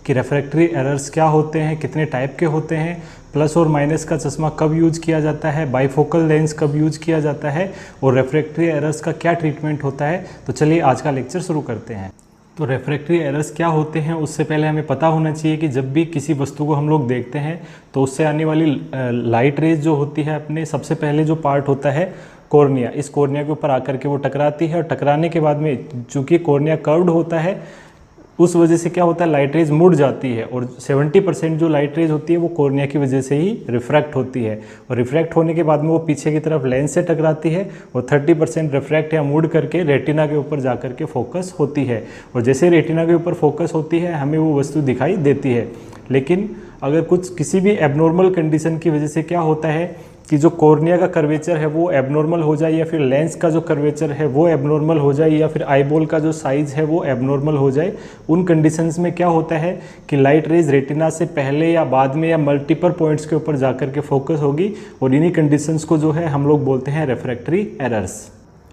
कि रेफ्रैक्टरी एरर्स क्या होते हैं, कितने टाइप के होते हैं, प्लस और माइनस का चश्मा कब यूज किया जाता है, बाइफोकल लेंस कब यूज किया जाता है और रेफ्रैक्टरी एरर्स का क्या ट्रीटमेंट होता है। तो चलिए आज का लेक्चर शुरू करते हैं। तो रेफ्रैक्टरी एरर्स क्या होते हैं उससे पहले हमें पता होना चाहिए कि जब भी किसी वस्तु को हम लोग देखते हैं तो उससे आने वाली लाइट रेज जो होती है, अपने सबसे पहले जो पार्ट होता है कॉर्निया, इस कॉर्निया के ऊपर आकर के वो टकराती है और टकराने के बाद में चूंकि कॉर्निया कर्व्ड होता है उस वजह से क्या होता है, लाइट रेज मुड़ जाती है और 70% जो लाइट रेज होती है वो कॉर्निया की वजह से ही रिफ्रैक्ट होती है और रिफ्रैक्ट होने के बाद में वो पीछे की तरफ लेंस से टकराती है और 30% रिफ्रैक्ट या मुड़ करके रेटिना के ऊपर जा करके फोकस होती है और जैसे रेटिना के ऊपर फोकस होती है हमें वो वस्तु दिखाई देती है। लेकिन अगर किसी भी एबनॉर्मल कंडीशन की वजह से क्या होता है कि जो कॉर्निया का कर्वेचर है वो एबनॉर्मल हो जाए या फिर लेंस का जो कर्वेचर है वो एबनॉर्मल हो जाए या फिर आईबॉल का जो साइज है वो एबनॉर्मल हो जाए, उन कंडीशंस में क्या होता है कि लाइट रेज रेटिना से पहले या बाद में या मल्टीपल पॉइंट्स के ऊपर जाकर के फोकस होगी और इन्हीं कंडीशंस को जो है हम लोग बोलते हैं रेफ्रैक्टरी एरर्स।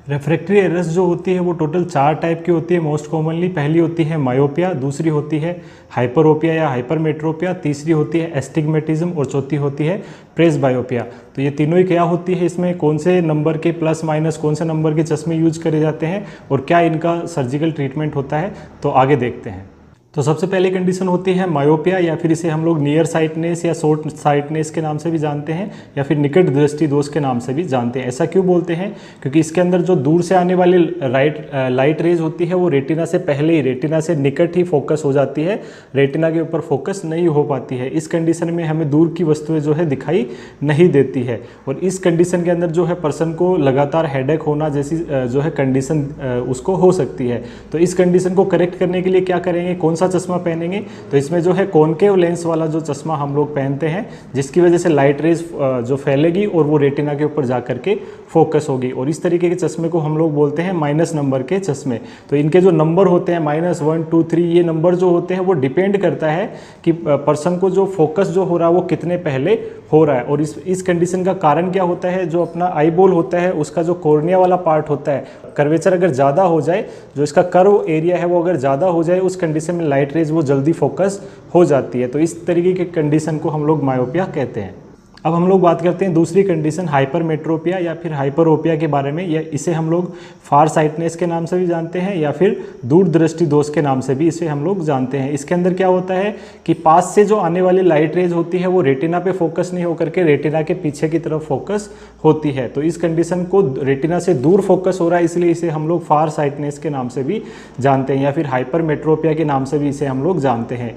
रेफ्रैक्टरी एरर्स जो होती है वो टोटल 4 टाइप की होती है मोस्ट कॉमनली। पहली होती है मायोपिया, दूसरी होती है हाइपरोपिया या हाइपरमेट्रोपिया, तीसरी होती है एस्टिग्मेटिज्म और चौथी होती है प्रेसबायोपिया। तो ये तीनों ही क्या होती है, इसमें कौन से नंबर के प्लस माइनस कौन से नंबर के चश्मे यूज करे जाते हैं और क्या इनका सर्जिकल ट्रीटमेंट होता है, तो आगे देखते हैं। तो सबसे पहली कंडीशन होती है मायोपिया या फिर इसे हम लोग नियर साइटनेस या शॉर्ट साइटनेस के नाम से भी जानते हैं या फिर निकट दृष्टि दोष के नाम से भी जानते हैं। ऐसा क्यों बोलते हैं, क्योंकि इसके अंदर जो दूर से आने वाली लाइट रेज होती है वो रेटिना से पहले ही, रेटिना से निकट ही फोकस हो जाती है, रेटिना के ऊपर फोकस नहीं हो पाती है। इस कंडीशन में हमें दूर की वस्तुएं जो है दिखाई नहीं देती है और इस कंडीशन के अंदर जो है पर्सन को लगातार हेडेक होना जैसी जो है कंडीशन उसको हो सकती है। तो इस कंडीशन को करेक्ट करने के लिए क्या करेंगे, कौन सा चश्मा पहनेंगे, तो इसमें जो है कॉनकेव लेंस वाला जो चश्मा हम लोग पहनते हैं जिसकी वजह से लाइट रेज जो फैलेगी और वो रेटिना के ऊपर जाकर के फोकस होगी और इस तरीके के चश्मे को हम लोग बोलते हैं माइनस नंबर के चश्मे। तो इनके जो नंबर होते हैं -1, 2, 3, ये नंबर जो होते हैं वो डिपेंड करता है कि पर्सन को जो फोकस जो हो रहा है वो कितने पहले हो रहा है। और इस कंडीशन का कारण क्या होता है, जो अपना आई बॉल होता है उसका जो कॉर्निया वाला पार्ट होता है, कर्वेचर अगर ज़्यादा हो जाए, जो इसका कर्व एरिया है वो अगर ज़्यादा हो जाए, उस कंडीशन में लाइट रेज वो जल्दी फोकस हो जाती है। तो इस तरीके की कंडीशन को हम लोग मायोपिया कहते हैं। अब हम लोग बात करते हैं दूसरी कंडीशन हाइपरमेट्रोपिया या फिर हाइपरोपिया के बारे में। या इसे हम लोग फार साइटनेस के नाम से भी जानते हैं या फिर दूर दृष्टि दोष के नाम से भी इसे हम लोग जानते हैं। इसके अंदर क्या होता है कि पास से जो आने वाली लाइट रेज होती है वो रेटिना पे फोकस नहीं होकर के रेटिना के पीछे की तरफ फोकस होती है। तो इस कंडीशन को रेटिना से दूर फोकस हो रहा है, इसलिए इसे हम लोग फार साइटनेस के नाम से भी जानते हैं या फिर हाइपरमेट्रोपिया के नाम से भी इसे हम लोग जानते हैं।